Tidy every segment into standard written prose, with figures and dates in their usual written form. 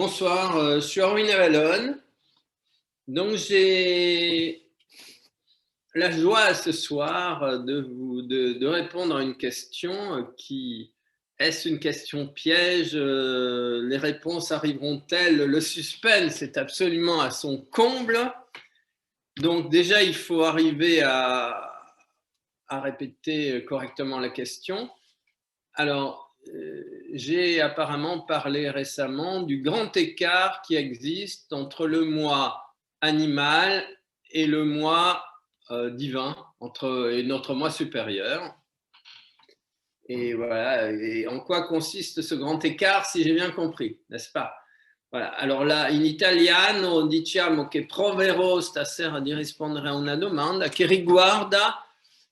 Bonsoir, je suis Erwin Avalon. Donc j'ai la joie ce soir de répondre à une question qui est-ce une question piège? Les réponses arriveront-elles? Le suspense est absolument à son comble. Donc déjà il faut arriver à répéter correctement la question. Alors, j'ai apparemment parlé récemment du grand écart qui existe entre le moi animal et le moi divin, et notre moi supérieur. Et voilà, et en quoi consiste ce grand écart, si j'ai bien compris, n'est-ce pas? Voilà. Alors là, in italiano diciamo che proverò stasera di rispondere a una domanda che riguarda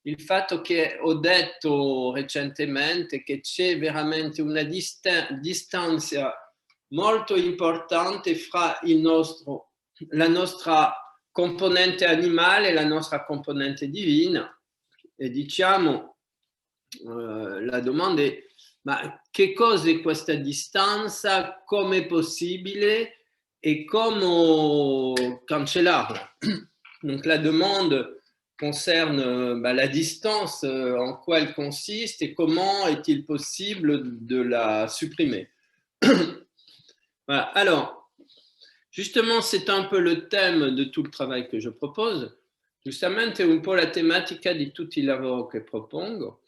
il fatto che ho detto recentemente che c'è veramente una distanza molto importante fra la nostra componente animale e la nostra componente divina. E diciamo, la domanda è, ma che cos'è questa distanza, come è possibile et come cancellarla? Donc la demande concerne la distance, en quoi elle consiste et comment est-il possible de la supprimer. Voilà. Alors, justement, c'est un peu le thème de tout le travail que je propose. Giustamente un po' la tematica di tutti i lavori che propongo.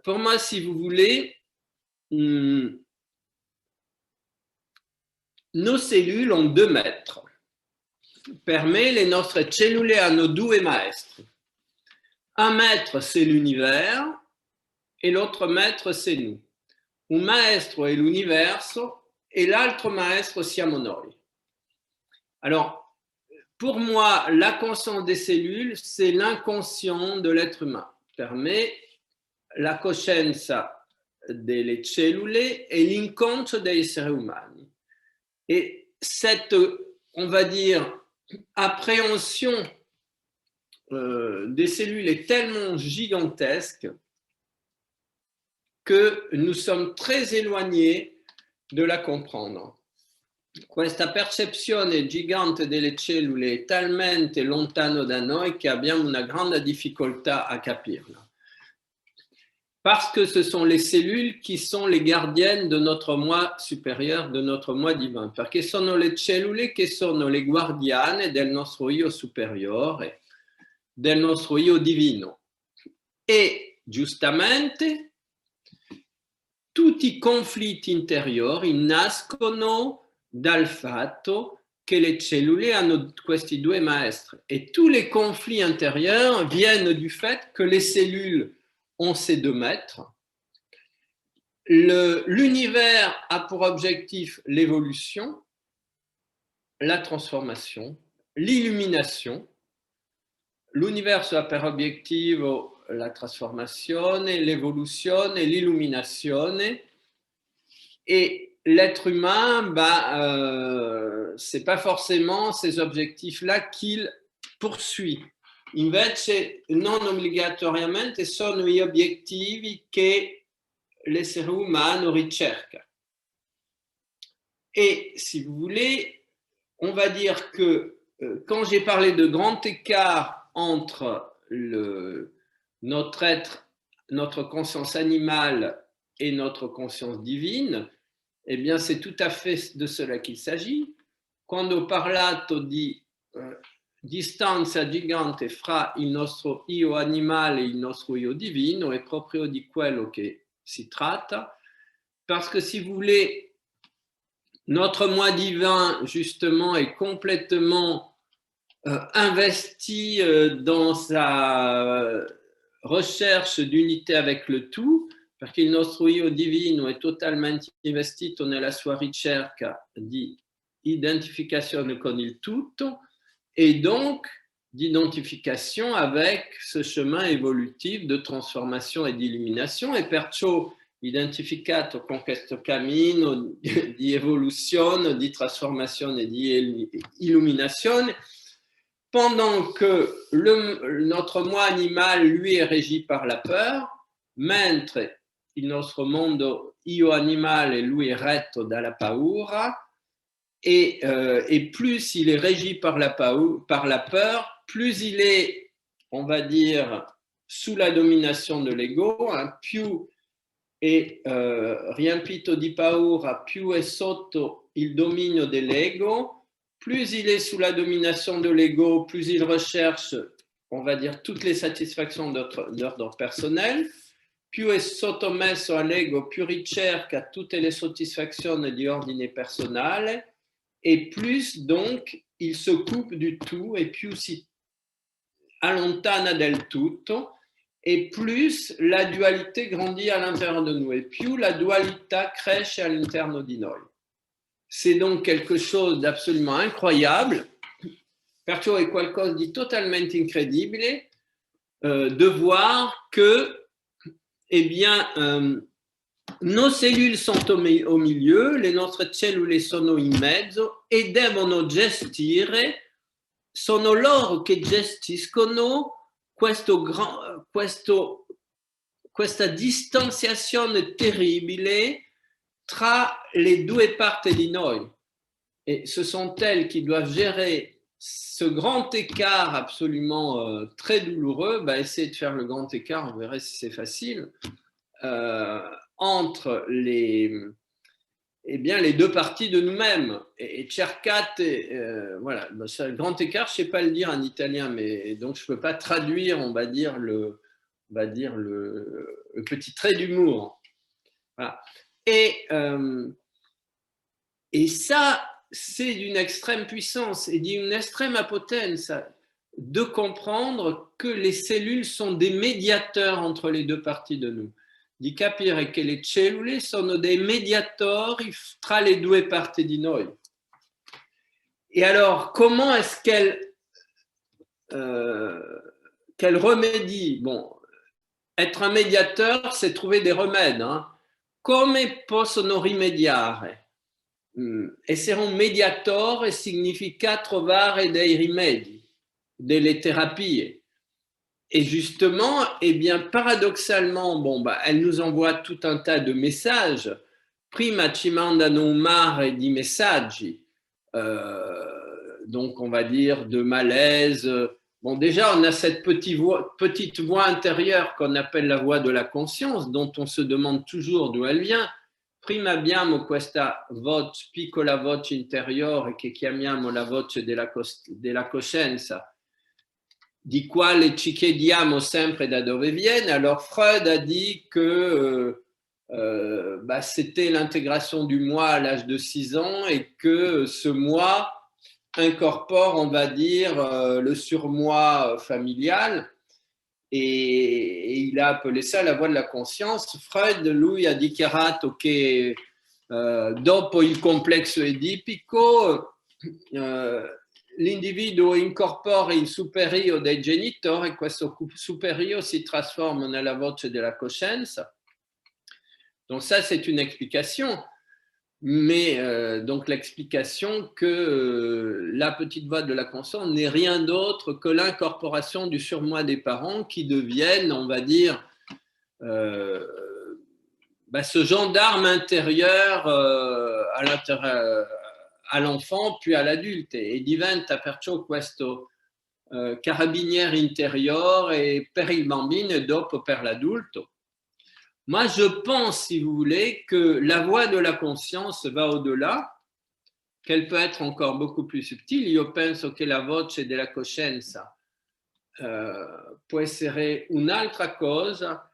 Pour moi, si vous voulez, nos cellules ont 2 maîtres. Per me le nostre cellule hanno 2 maestri. Un maître, c'est l'univers, et l'autre maître, c'est nous. Un maestro è l'universo, et l'altro maestro siamo noi. Alors, pour moi, la conscience des cellules, c'est l'inconscient de l'être humain. Per me, la coscienza delle cellule è l'inconscio degli esseri umani. Et cette, on va dire, appréhension des cellules est tellement gigantesque que nous sommes très éloignés de la comprendre. Questa percezione gigante delle cellule è talmente lontano da noi che abbiamo una grande difficoltà a capirla. Parce que ce sont les cellules qui sont les gardiennes de notre moi supérieur, de notre moi divin. Perché sono le cellule che sono le guardiane del nostro io superiore, del nostro io divino. E giustamente tutti i conflitti interiori nascono dal fatto che le cellule hanno questi 2 maestri. Et tous les conflits intérieurs viennent du fait que les cellules ont ces 2 maîtres. L'univers a pour objectif l'évolution, la transformation, l'illumination. L'universo ha per obiettivo la trasformazione, l'evoluzione, l'illuminazione, et l'être humain, c'est pas forcément ces objectifs-là qu'il poursuit. Invece non obbligatoriamente sono gli obiettivi che l'essere umano ricerca. Et si vous voulez, on va dire que quand j'ai parlé de grand écart entre notre être, notre conscience animale et notre conscience divine, eh bien c'est tout à fait de cela qu'il s'agit. Quando ho parlato di distanza gigante fra il nostro io animale e il nostro io divino, è proprio di quello che si tratta, parce que si vous voulez, notre moi divin justement est complètement investi dans sa recherche d'unité avec le tout, perché il nostro io divino è totalmente investito nella sua ricerca di identificazione con il tutto, et donc d'identification avec ce chemin évolutif de transformation et d'illumination, e perciò identificato con questo cammino di evoluzione, di trasformazione e di illuminazione, pendant que notre moi animal, lui, est régi par la peur, mentre il nostro mondo io animale, lui è retto dalla paura, et plus il est régi par la peur, plus il est, on va dire, sous la domination de l'ego, hein, più è riempito di paura, più è sotto il dominio dell'ego, plus il est sous la domination de l'ego, plus il recherche, on va dire, toutes les satisfactions d'ordre personnel, più è sottomesso all'ego, più ricerca tutte le soddisfazioni di ordine personale, et plus donc il se coupe du tout, et più si allontana del tutto, et plus la dualité grandit à l'intérieur de nous, et più la dualità cresce all'interno di noi. C'est donc quelque chose d'absolument incroyable, perciò è qualcosa di totalmente incredibile de voir que, eh bien, nos cellules sont au milieu, le nostre cellule sono in mezzo e devono gestire, sono loro che gestiscono questa distanziazione terribile tra le due parti di noi. Et ce sont elles qui doivent gérer ce grand écart absolument très douloureux. Bah, essayez de faire le grand écart, on verrait si c'est facile, entre les deux parties de nous-mêmes. Et cercate, voilà, c'est le grand écart, je ne sais pas le dire en italien, mais donc je ne peux pas traduire, on va dire, le petit trait d'humour. Voilà. Et ça, c'est d'une extrême puissance et d'une extrême potenza de comprendre que les cellules sont des médiateurs entre les deux parties de nous. Di capire che le cellule sono dei mediatori tra le due parti di noi. Et alors, comment est-ce qu'elle remédie? Bon, être un médiateur, c'est trouver des remèdes. Hein. Come possono rimediare? Essere un mediatore significa trovare dei rimedi, delle terapie. Et justement, eh bien, paradoxalement, bon, bah, elle nous envoie tout un tas de messages. Prima ci mandano un mare di messaggi, donc on va dire de malaise. Bon, déjà, on a cette petite voix intérieure qu'on appelle la voix de la conscience, dont on se demande toujours d'où elle vient. Prima abbiamo questa voce, piccola voce interiore che chiamiamo la voce della coscienza, di quale ci chiediamo sempre da dove viene. Alors Freud a dit que bah, c'était l'intégration du moi à l'âge de 6 ans et que ce moi incorpore, on va dire, le surmoi familial. Et il a appelé ça la voie de la conscience. Freud, lui, ha dichiarato che dopo il complesso edipico l'individuo incorpora il superio dei genitori e questo superio si trasforma nella voce della coscienza. Donc ça, c'est une explication. Mais donc l'explication que la petite voix de la conscience n'est rien d'autre que l'incorporation du surmoi des parents qui deviennent, on va dire, bah, ce gendarme intérieur à l'enfant puis à l'adulte e diventa perciò questo carabiniere interiore per il bambino e dopo per l'adulto. Moi, je pense, si vous voulez, que la voix de la conscience va au-delà, qu'elle peut être encore beaucoup plus subtile. Io penso che la voce della coscienza può essere un'altra cosa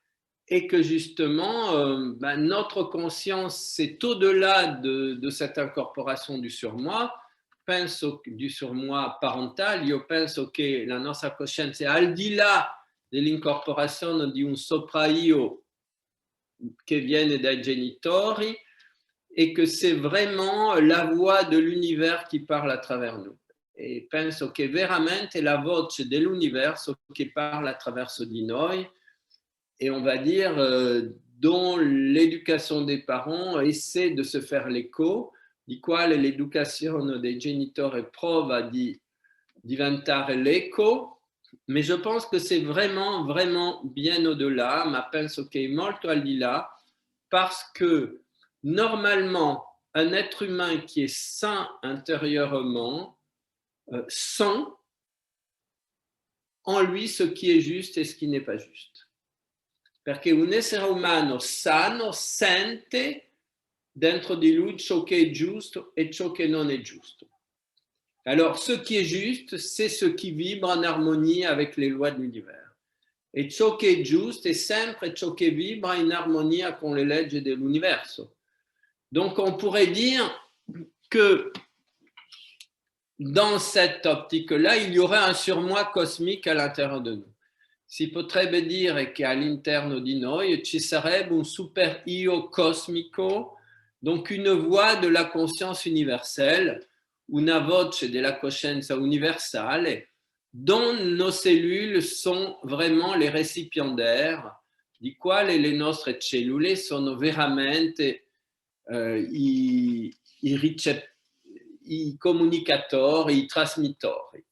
et que justement, ben, notre conscience, c'est au-delà de cette incorporation du surmoi. Penso du surmoi parental, io penso che la nostra coscienza è al di là dell'incorporazione di un sopraio che viene dai genitori et que c'est vraiment la voix de l'univers qui parle à travers nous. E penso che veramente la voce dell'universo che parla attraverso di noi et on va dire dont l'éducation des parents essaie de se faire l'écho, di quale l'educazione dei genitori prova di diventare l'eco. Mais je pense que c'est vraiment, vraiment bien au-delà, ma penso che è molto al di là, parce que normalement, un être humain qui est sain intérieurement sent en lui ce qui est juste et ce qui n'est pas juste. Perché un essere umano sano sente dentro di lui ciò che è giusto e ciò che non è giusto. Alors, ce qui est juste, c'est ce qui vibre en harmonie avec les lois de l'univers. E ciò che è giusto è sempre ciò che vibra in armonia con le leggi dell'universo. Donc, on pourrait dire que dans cette optique-là, il y aurait un surmoi cosmique à l'intérieur de nous. Si potrebbe dire che all'interno di noi ci sarebbe un super io cosmico, donc une voix de la conscience universelle, una voce della coscienza universale, dont nos cellules sont vraiment les récipiendaires, di quale le nostre cellule sono veramente i comunicatori, i trasmittori.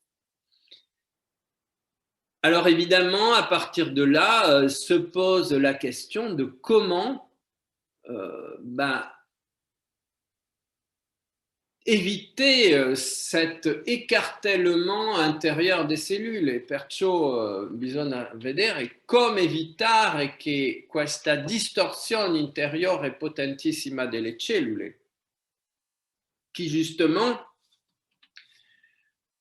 Alors évidemment, à partir de là, se pose la question de comment éviter cet écartèlement intérieur des cellules. E perciò bisogna vedere come evitare che questa distorsione interiore potentissima delle cellule, qui justement,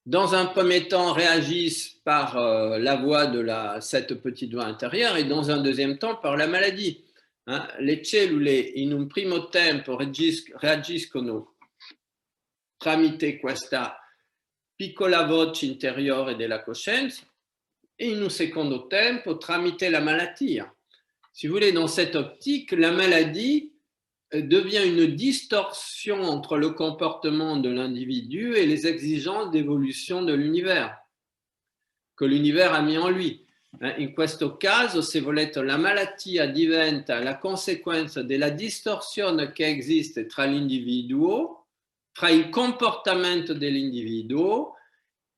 dans un premier temps, réagissent par la voix de cette petite voix intérieure et dans un deuxième temps par la maladie. Le cellule in un primo tempo reagiscono tramite questa piccola voce interiore della coscienza e in un secondo tempo tramite la malattia. Si vous voulez, dans cette optique, la maladie devient une distorsion entre le comportement de l'individu et les exigences d'évolution de l'univers, que l'univers a mis en lui. In questo caso, se volete, la malattia diventa la conseguenza della distorsione che esiste tra l'individuo, tra il comportamento dell'individuo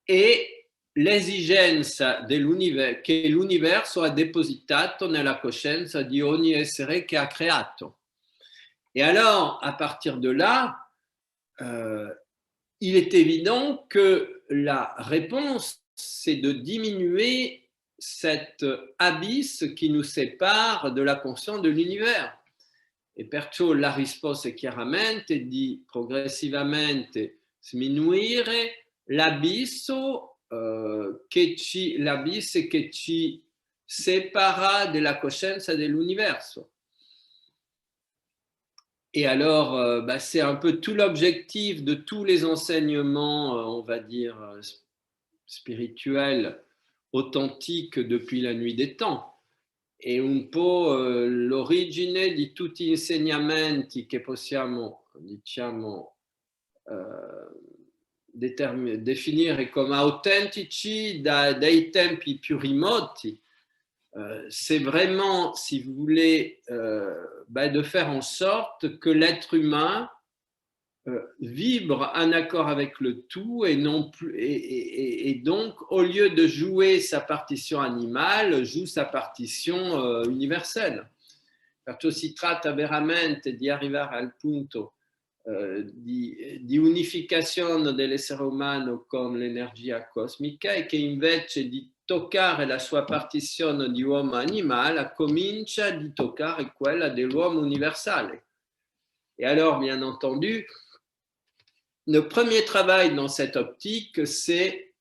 e l'esigenza che l'universo ha depositato nella coscienza di ogni essere che ha creato. Et alors, à partir de là, il est évident que la réponse, c'est de diminuer cet abysse qui nous sépare de la conscience de l'univers. E perciò la risposta è chiaramente di progressivamente sminuire l'abisso che ci separa della coscienza dell'universo. Et alors, c'est un peu tout l'objectif de tous les enseignements, on va dire, spirituels, authentiques depuis la nuit des temps. E un po' l'origine di tutti gli insegnamenti che possiamo, diciamo, definire come autentici dai tempi più remoti, c'est vraiment, si vous voulez, de faire en sorte que l'être humain vibre en accord avec le tout et non plus, et donc au lieu de jouer sa partition animale, joue sa partition universelle. Perciò si tratta veramente di arrivare al punto di unificazione dell'essere umano con l'energia cosmica e che invece di toccare la sua partizione di uomo animale comincia di toccare quella dell'uomo universale. Et alors, bien entendu, le premier travail dans cette optique, c'est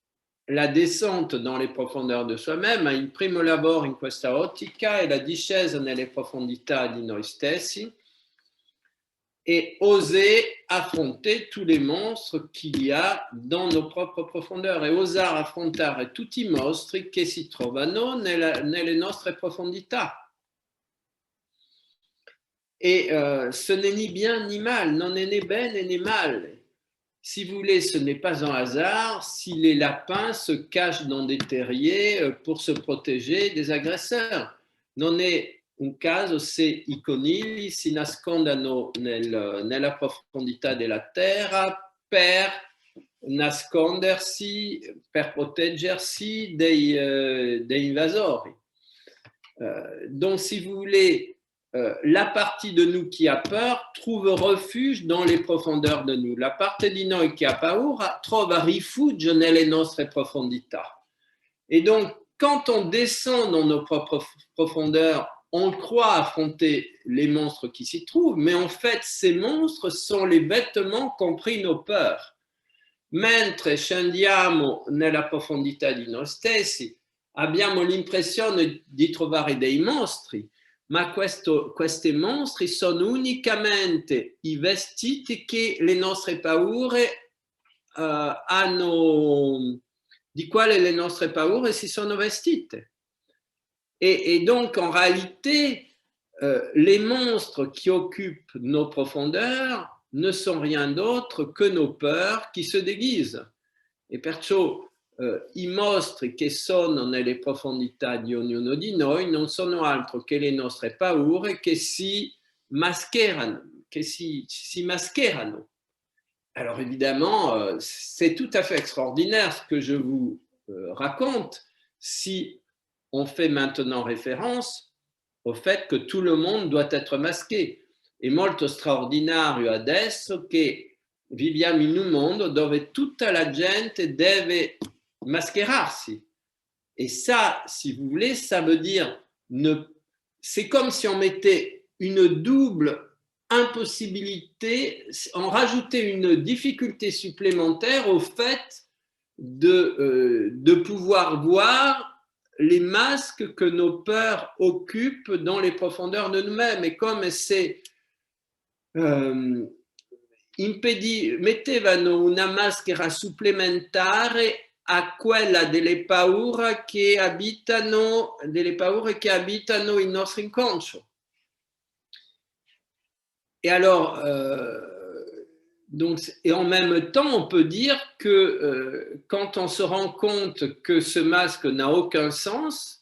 la descente dans les profondeurs de soi-même. Il primo lavoro in questa ottica è la discesa nelle profondità di noi stessi et oser affronter tous les monstres qu'il y a dans nos propres profondeurs et osare affrontare tutti i mostri che si trovano nelle nostre profondità. Et ce n'est ni bien ni mal, non è né bene né male. Si vous voulez, ce n'est pas un hasard si les lapins se cachent dans des terriers pour se protéger des agresseurs. Non è un caso se i conigli si nascondano nella profondità della terra per nascondersi, per proteggersi dei invasori. Donc, si vous voulez, la partie de nous qui a peur trouve refuge dans les profondeurs de nous. La parte di noi che ha paura trova rifugio nelle nostre profondità. Et donc, quand on descend dans nos propres profondeurs, on croit affronter les monstres qui s'y trouvent, mais en fait, ces monstres sont les vêtements qu'ont pris nos peurs. Mentre scendiamo nella profondità di noi stessi, abbiamo l'impressione di trovare dei mostri, ma questi mostri sono unicamente i vestiti che le nostre paure hanno, di quali le nostre paure si sono vestite. Et donc, en réalité, les monstres qui occupent nos profondeurs ne sont rien d'autre que nos peurs qui se déguisent. E perciò i mostri che sono nelle profondità di ognuno di noi non sono altro che le nostre paure che si mascherano, che si mascherano. Alors évidemment, c'est tout à fait extraordinaire ce que je vous raconte si on fait maintenant référence au fait que tout le monde doit être masqué. È molto straordinario adesso che viviamo in un mondo dove tutta la gente deve mascherarsi. Et ça, si vous voulez, ça veut dire, c'est comme si on mettait une double impossibilité, on rajoutait une difficulté supplémentaire au fait de pouvoir voir les masques que nos peurs occupent dans les profondeurs de nous-mêmes. Et comme c'est mettevano una maschera supplementare a quella delle paure che abitano il nostro inconscio. Et alors, donc, et en même temps, on peut dire que quand on se rend compte que ce masque n'a aucun sens,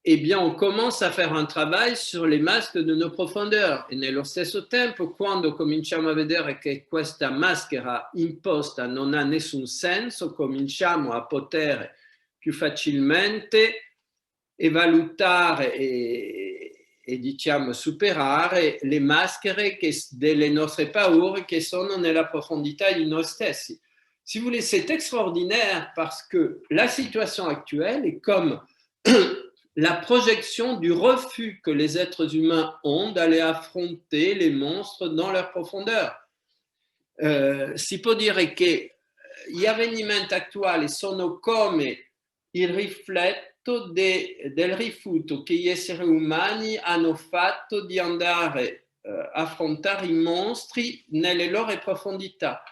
eh bien, on commence a faire un travail sur les masques de nos profondeurs. E nello stesso tempo, quando cominciamo a vedere che questa maschera imposta non ha nessun senso, cominciamo a poter più facilmente valutare e diciamo superare le maschere delle nostre paure che sono nella profondità di noi stessi. Si vous voulez, c'est extraordinaire parce que la situation actuelle est comme la projection du refus que les êtres humains ont d'aller affronter les monstres dans leur profondeur. Si può dire che gli avvenimenti attuali sono come il rifletto del rifiuto che gli esseri umani hanno fatto di andare a affrontare i mostri nelle loro profondità.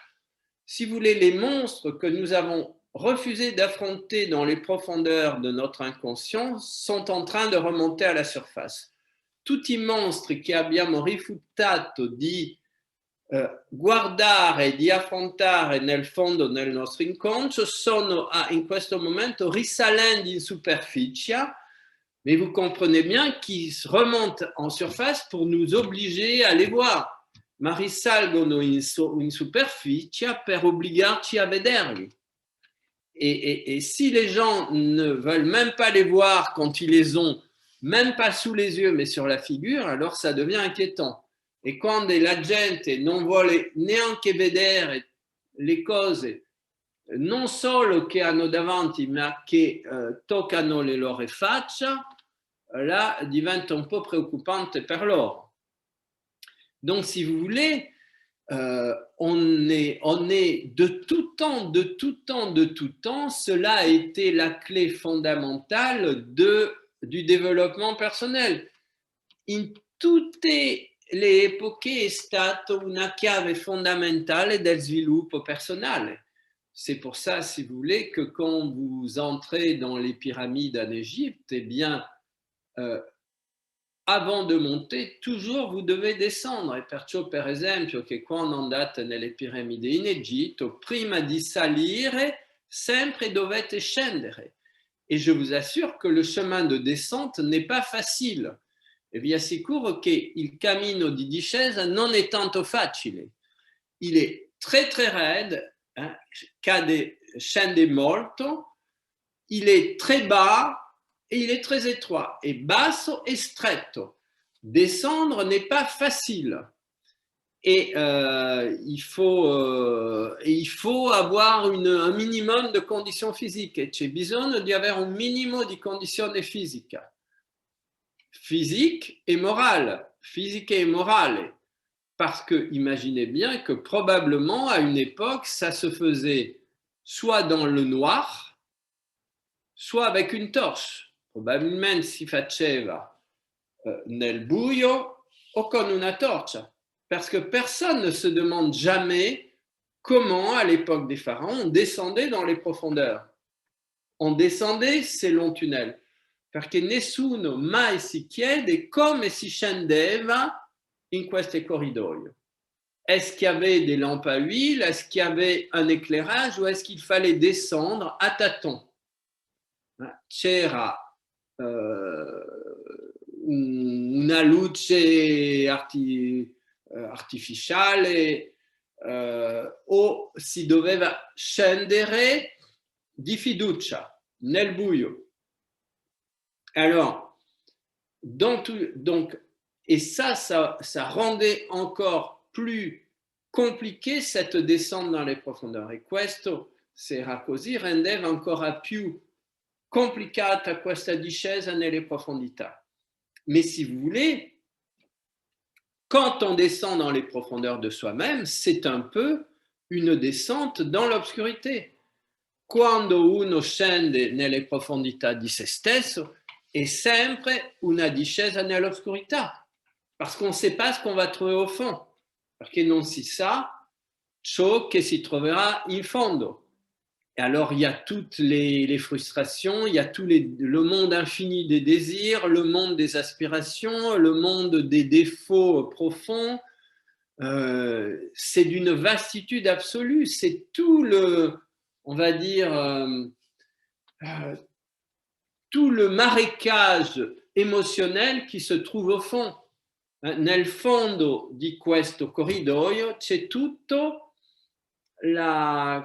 Si vous voulez, les monstres que nous avons refusé d'affronter dans les profondeurs de notre inconscient sont en train de remonter à la surface. Tutti i mostri che abbiamo rifiutato di guardare, di affrontare nel fondo del nostro inconscio sono in questo momento risalendo in superficie, mais vous comprenez bien qu'ils remontent en surface pour nous obliger à les voir. Ma risalgono in superficie per obbligarci a vederli. Et si les gens ne veulent même pas les voir quand ils les ont, même pas sous les yeux, mais sur la figure, alors ça devient inquiétant. E quando la gente non vuole neanche vedere le cose, non solo che hanno davanti, ma che toccano le loro facce, là diventa un po' preoccupante per loro. Donc, si vous voulez, on est de tout temps, cela a été la clé fondamentale du développement personnel. In tutte le epoche è stata una chiave fondamentale del sviluppo personale. C'est pour ça, si vous voulez, que quand vous entrez dans les pyramides en Égypte, eh bien, avant de monter, toujours vous devez descendre. E perciò, per esempio, che quando andate nelle piramidi in Egitto, prima di salire, sempre dovete scendere. Et je vous assure que le chemin de descente n'est pas facile. E vi assicuro che il cammino di discesa non è tanto facile. Il est très très raide, scende molto, il est très bas, et il est très étroit, et basso et stretto. descendre n'est pas facile. Et il faut avoir un minimum de conditions physiques. Et c'è bisogno di avere un minimo di condizione fisica. Physique et morale. Physique et morale. Parce que imaginez bien que probablement à une époque, ça se faisait soit dans le noir, soit avec une torche. Probabilmente si faceva nel buio o con una torcia. Parce que personne ne se demande jamais comment, à l'époque des pharaons, on descendait dans les profondeurs. On descendait ces longs tunnels. Perché nessuno mai si chiede come si scendeva in questi corridoi. Est-ce qu'il y avait des lampes à huile? Est-ce qu'il y avait un éclairage? Ou est-ce qu'il fallait descendre à tâtons? C'era una luce artificiale o si doveva scendere di fiducia nel buio. Alors, et ça rendait encore plus compliqué cette descente dans les profondeurs. E questo, se era così, rendeva ancora più complicata questa discesa nelle profondità. Mais si vous voulez, quand on descend dans les profondeurs de soi-même, c'est un peu une descente dans l'obscurité. Quando uno scende nelle profondità di se stesso, è sempre una discesa nell'oscurità, parce qu'on ne sait pas ce qu'on va trouver au fond, perché non si sa ciò che si troverà in fondo. Et alors, il y a toutes les frustrations, il y a le monde infini des désirs, le monde des aspirations, le monde des défauts profonds. C'est d'une vastitude absolue. C'est tout on va dire, tout le marécage émotionnel qui se trouve au fond. Nel fondo di questo corridoio c'è tutto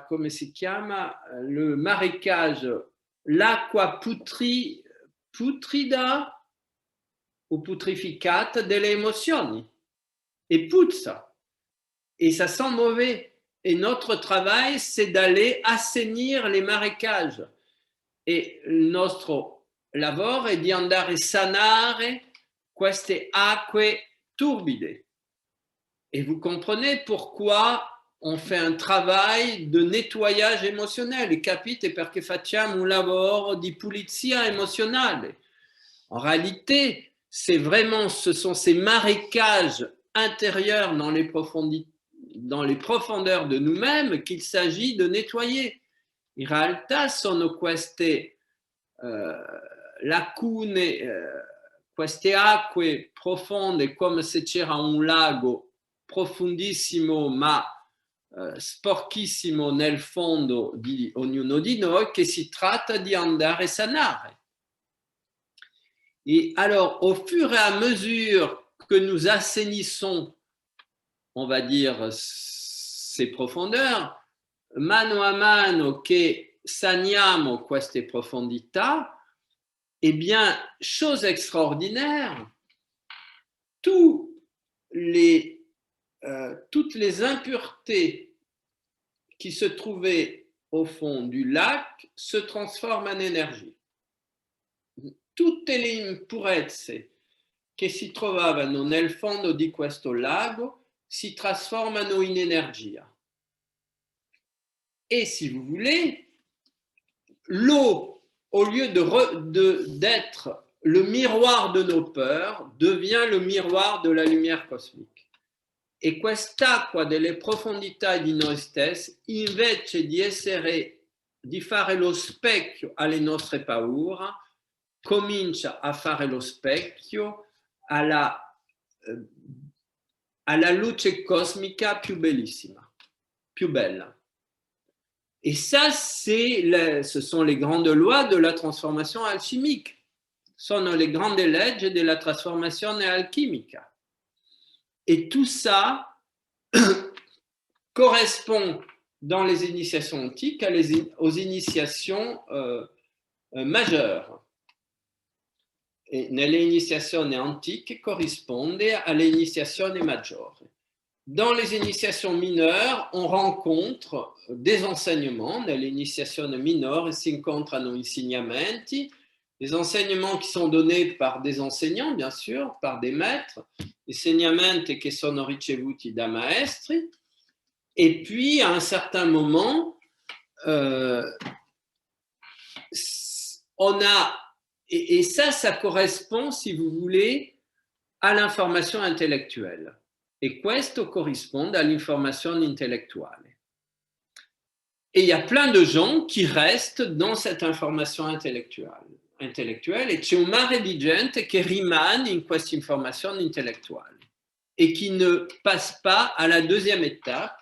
come si chiama, le marécage, l'acqua putrida ou putrificata delle emozioni. Et puzza. Et ça sent mauvais. Et notre travail, c'est d'aller assainir les marécages. Et il nostro lavoro è di andare a sanare queste acque turbide. Et vous comprenez pourquoi on fait un travail de nettoyage émotionnel. E capite perché facciamo un lavoro di pulizia emozionale. En réalité, ce sont ces marécages intérieurs dans les profondeurs de nous-mêmes qu'il s'agit de nettoyer. In realtà sono queste lacune, queste acque profonde, come se c'era un lago profondissimo ma sporchissimo nel fondo di ognuno di noi, che si tratta di andare a sanare. Et alors, au fur et à mesure que nous assainissons, on va dire, ces profondeurs, mano a mano che saniamo queste profondità, eh bien, chose extraordinaire, toutes les impuretés qui se trouvaient au fond du lac se transforment en énergie. Tutte le impurezze che si trovavano nel fondo di questo lago si trasformano in energia. Et si vous voulez, l'eau, au lieu d'être le miroir de nos peurs, devient le miroir de la lumière cosmique. E quest'acqua delle profondità di noi stessi, invece di fare lo specchio alle nostre paure, comincia a fare lo specchio alla luce cosmica più bellissima, più bella. Et ça, ce sont les grandes lois de la transformation alchimique. Sono le grandi leggi della trasformazione alchimica. Et tout ça correspond dans les initiations antiques aux initiations majeures. e nell'iniziazione antique corrisponde all'iniziazione maggiore. Dans les initiations mineures, on rencontre des enseignements. Nell'iniziazione minore si incontrano insegnamenti, des enseignements qui sont donnés par des enseignants, bien sûr, par des maîtres, insegnamenti che sono ricevuti da maestri, et puis à un certain moment, on a, et ça correspond, si vous voulez, à l'information intellettuelle. E questo corrisponde all'informazione intellettuale. Et il y a plein de gens qui restent dans cette information intellettuelle e c'è un mare di gente che rimane in questa informazione intellettuale et qui ne passe pas à la deuxième étape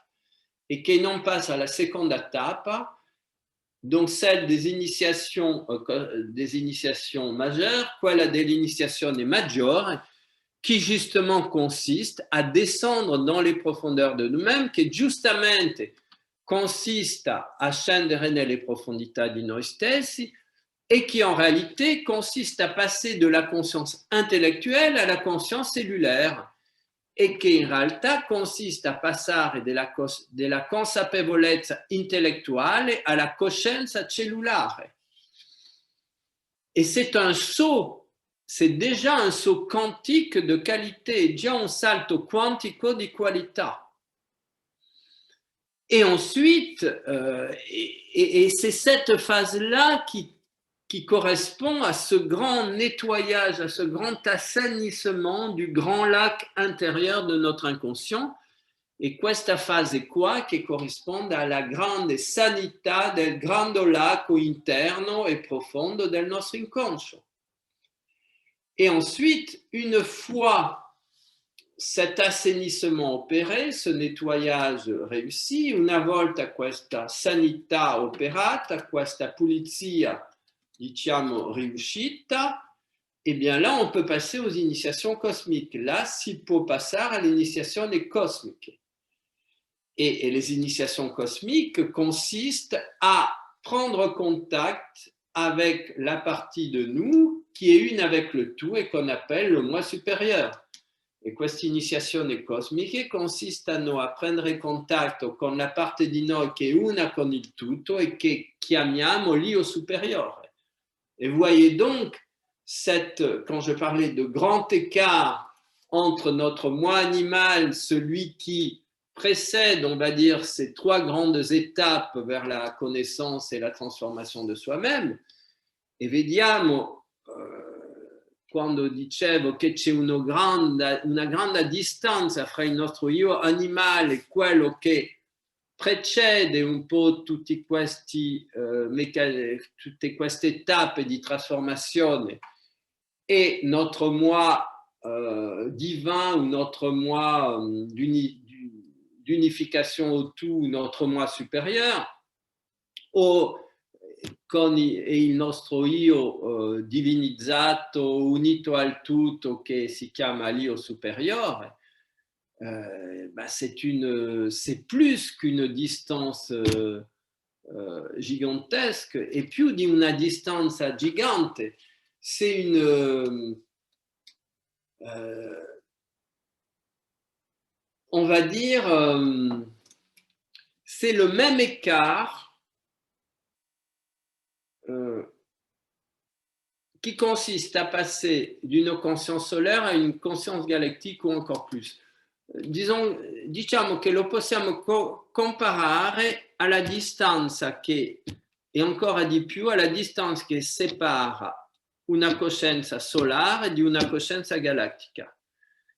et qui non passe à la seconde étape, donc celle des initiations majeures, quella dell'iniziazione maggiore, qui justement consiste à descendre dans les profondeurs de nous-mêmes, che giustamente consiste à scendere nelle profondità di noi stessi, et qui en réalité consiste à passer de la conscience intellectuelle à la conscience cellulaire, e che in realtà consiste a passare della consapevolezza intellettuale alla coscienza cellulare. Et c'est un saut, c'est déjà un saut quantique de qualité, già un salto quantico di qualità. Et ensuite, et c'est cette phase-là qui correspond à ce grand nettoyage, à ce grand assainissement du grand lac intérieur de notre inconscient. E questa fase qua che corrisponde alla grande sanità del grande lago interno e profondo del nostro inconscio. Et ensuite, une fois cet assainissement opéré, ce nettoyage réussi, una volta questa sanità operata, questa pulizia diciamo riuscita, et bien là on peut passer aux initiations cosmiques. Là si può passare all'iniziazione cosmiche. Et les initiations cosmiques consistent à prendre contact avec la partie de nous qui est une avec le tout et qu'on appelle le moi supérieur. E questa iniziazione cosmiche consistano a prendere contatto con la parte di noi che è una con il tutto e che chiamiamo l'io supérieur. Et vous voyez donc, quand je parlais de grand écart entre notre moi animal, celui qui précède, on va dire, ces trois grandes étapes vers la connaissance et la transformation de soi-même, e vediamo, quando dicevo che c'è una grande distanza fra il nostro io animale e quello che precede un po' tutte queste tappe di trasformazione e notre moi divin ou notre moi d'unification au tout, notre moi supérieur, o con il nostro io divinizzato, unito al tutto che si chiama l'io superiore, c'est plus qu'une distance gigantesque, et più di una distanza gigante, c'est on va dire, c'est le même écart qui consiste à passer d'une conscience solaire à une conscience galactique ou encore plus. Diciamo che lo possiamo comparare alla distanza che, e ancora di più, alla distanza che separa una coscienza solare di una coscienza galactica.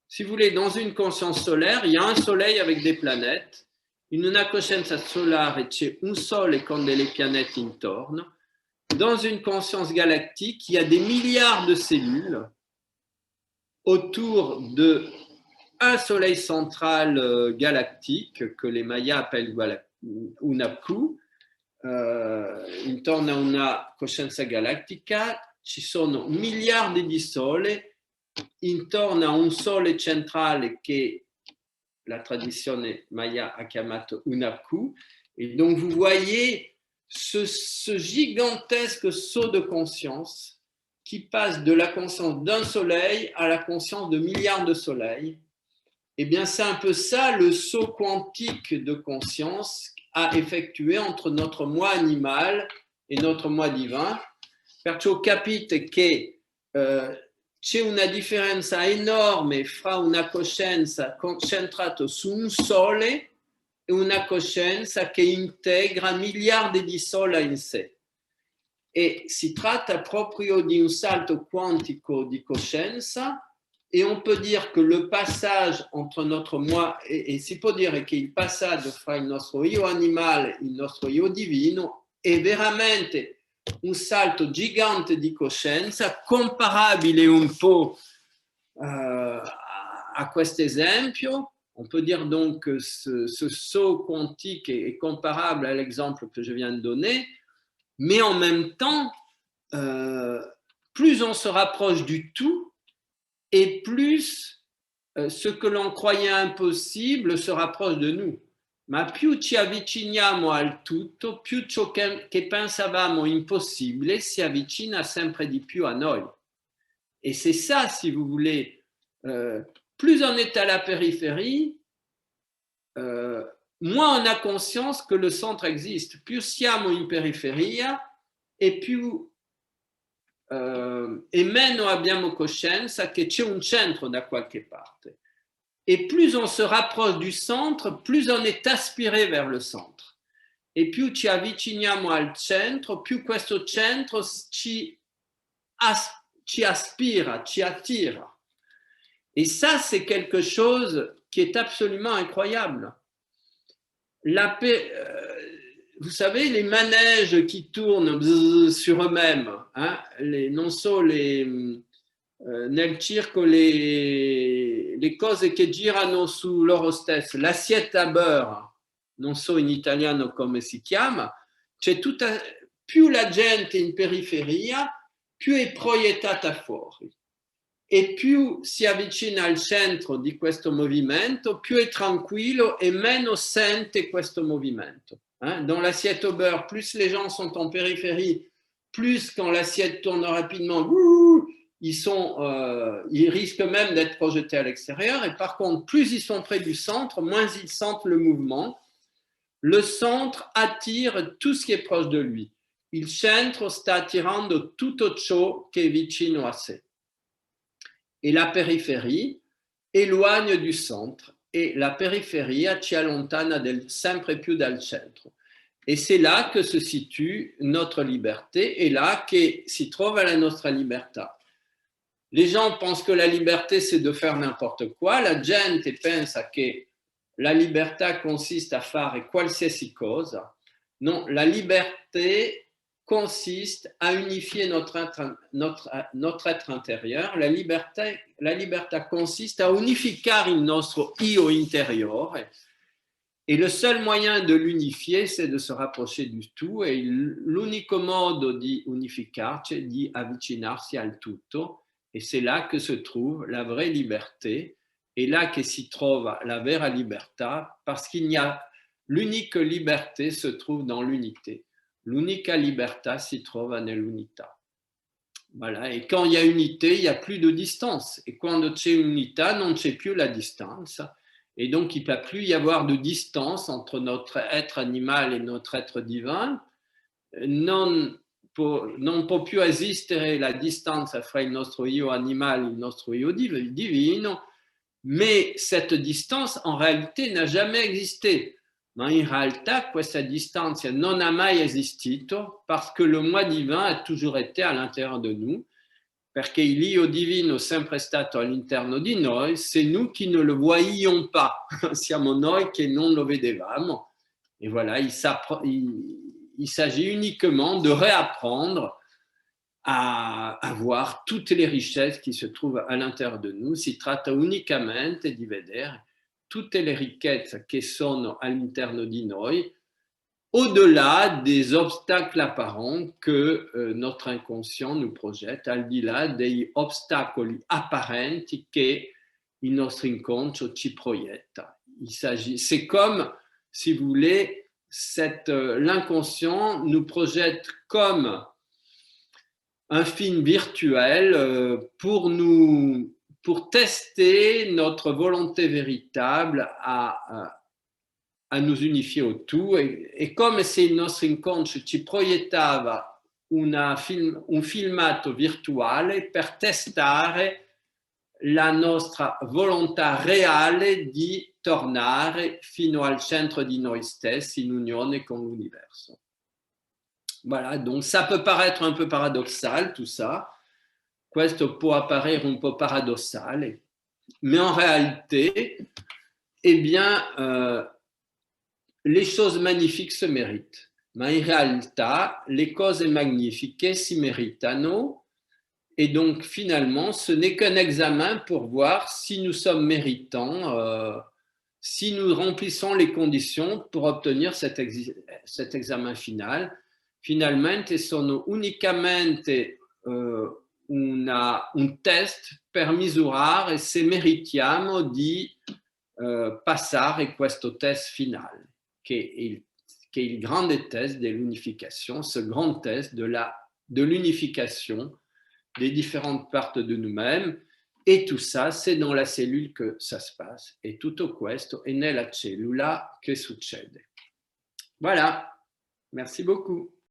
Si vous voulez, dans une conscience solaire, il y a un soleil avec des planètes. In una coscienza solare c'è un sole con delle pianete intorno. Dans une conscience galactique, il y a des milliards de cellules autour d'un soleil central galactique que les Mayas appellent Unapku. Intorno a una coscienza galattica ci sono miliardi di sole intorno a un sole centrale che la tradizione Maya ha chiamato Unapku. Et donc vous voyez ce gigantesque saut de conscience qui passe de la conscience d'un soleil à la conscience de milliards de soleils. Eh bien, c'est un peu ça le saut quantique de conscience à effectuer entre notre moi animal e notre moi divin. Perciò capite che c'è una differenza enorme fra una coscienza concentrata su un sole e una coscienza che integra miliardi di sole in sé. E si tratta proprio di un salto quantico di coscienza, et on peut dire que le passage entre notre moi, e si può dire che il passaggio fra il nostro io animale e il nostro io divino è veramente un salto gigante di coscienza, comparabile un po' a questo esempio. On peut dire donc que ce saut quantique est comparable à l'exemple que je viens de donner, mais en même temps, plus on se rapproche du tout, et plus ce que l'on croyait impossible se rapproche de nous. Ma più ci avviciniamo al tutto, più ciò che pensavamo impossibile si avvicina sempre di più a noi. Et c'est ça, si vous voulez, plus on est à la périphérie, moins on a conscience que le centre existe. Più siamo in periferia e più e meno abbiamo coscienza che c'è un centro da qualche parte. Et plus on se rapproche du centre, plus on est aspiré vers le centre. Et più ci avviciniamo al centro, più questo centro ci aspira, ci attire. Et ça, c'est quelque chose qui est absolument incroyable. Vous savez, les manèges qui tournent sur eux-mêmes, hein, non solo nel circo le cose che girano su loro stesse, l'assiette à beurre, non so in italiano come si chiama, c'è più la gente in periferia, più è proiettata fuori. E più si avvicina al centro di questo movimento, più è tranquillo e meno sente questo movimento. Hein? Dans l'assiette au beurre, plus les gens sont en périphérie, plus quand l'assiette tourne rapidement, ils risquent même d'être projetés à l'extérieur. Et par contre, plus ils sont près du centre, moins ils sentent le mouvement. Le centre attire tout ce qui est proche de lui. Il centro sta attirando tutto ciò che è vicino a sé. Et la périphérie éloigne du centre et la périphérie ci allontana sempre più dal centro. Et c'est là que se situe notre liberté et là que si trova la nostra libertà. Les gens pensent que la liberté, c'est de faire n'importe quoi. La gente pensa che la libertà consiste a fare qualsiasi cosa. Non, la liberté consiste à unifier notre être intérieur. La libertà consiste a unificare il nostro io interiore. Et le seul moyen de l'unifier, c'est de se rapprocher du tout. Et l'unico modo di unificarci è di avvicinarsi al tutto. Et c'est là que se trouve la vraie liberté. Et là que si trova la vera libertà, parce qu'il n'y a l'unique liberté se trouve dans l'unité. L'unica libertà si trova nell'unità. Voilà. Et quand il y a unité, il n'y a plus de distance. Et quando c'è unità, non c'è più la distance. Et donc, il ne peut plus y avoir de distance entre notre être animal et notre être divin. Non può più esistere la distanza fra il nostro io animale e il nostro io divino, mais cette distance, en réalité, n'a jamais existé. Ma in realtà questa distanza non ha mai esistito parce que le moi divin a toujours été à l'intérieur de nous, perché l'io divino è sempre stato all'interno di noi, c'est nous qui ne le voyions pas, siamo noi che non lo vedevamo. Et voilà, il s'agit uniquement de réapprendre à voir toutes les richesses qui se trouvent à l'intérieur de nous. Si tratta unicamente di vedere tutte le ricchezze che sono all'interno di noi, au-delà des obstacles apparents que notre inconscient nous projette, al di là degli ostacoli apparenti che il nostro inconscio ci proietta. C'est comme, si vous voulez, l'inconscient nous projette comme un film virtuel pour tester notre volonté véritable a nous unifier au tout e come se il nostro incontro ci proiettava un filmato virtuale per testare la nostra volontà reale di tornare fino al centro di noi stessi in unione con l'universo. Voilà, donc ça peut paraître un peu paradoxal tout ça, questo può apparire un po' paradossale, mais en réalité, eh bien, le choses magnifiques se méritent, ma in realtà le cose magnifiche si meritano et donc finalement ce n'est qu'un examen pour voir si nous sommes méritants, si nous remplissons les conditions pour obtenir cet examen final. Finalmente sono unicamente un test per misurare se meritiamo di passare questo test finale, che è il grande test dell'unification, ce grand test de l'unification des différentes parties de nous-mêmes. Et tout ça, c'est dans la cellule que ça se passe. Et tutto questo è nella cellula che succede. Voilà, merci beaucoup.